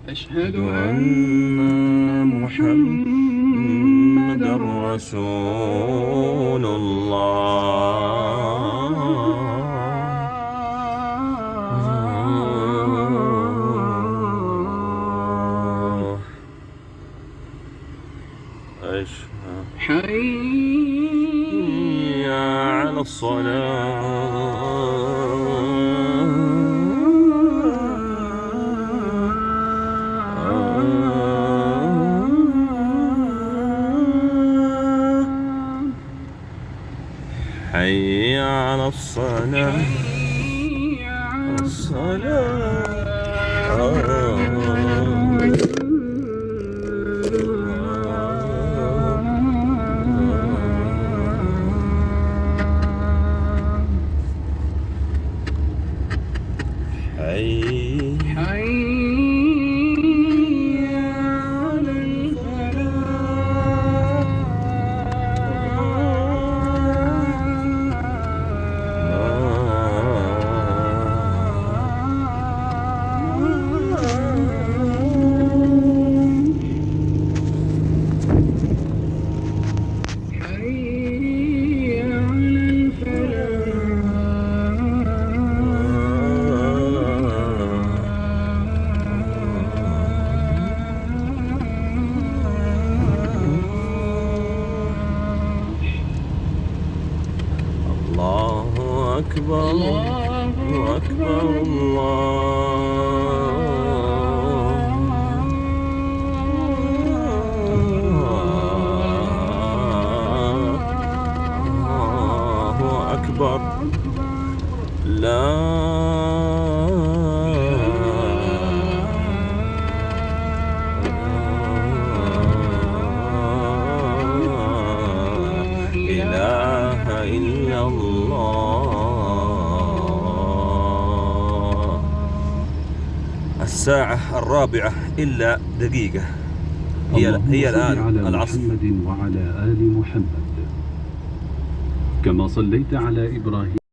أشهد أن محمدًا رسول الله. حي على حي على الصلاة. حي على الله أكبر، الله أكبر، الله أكبر. لا إله إلا الله. الساعة 4:04 هي الآن العصر. محمد وعلى آل محمد كما صليت على إبراهيم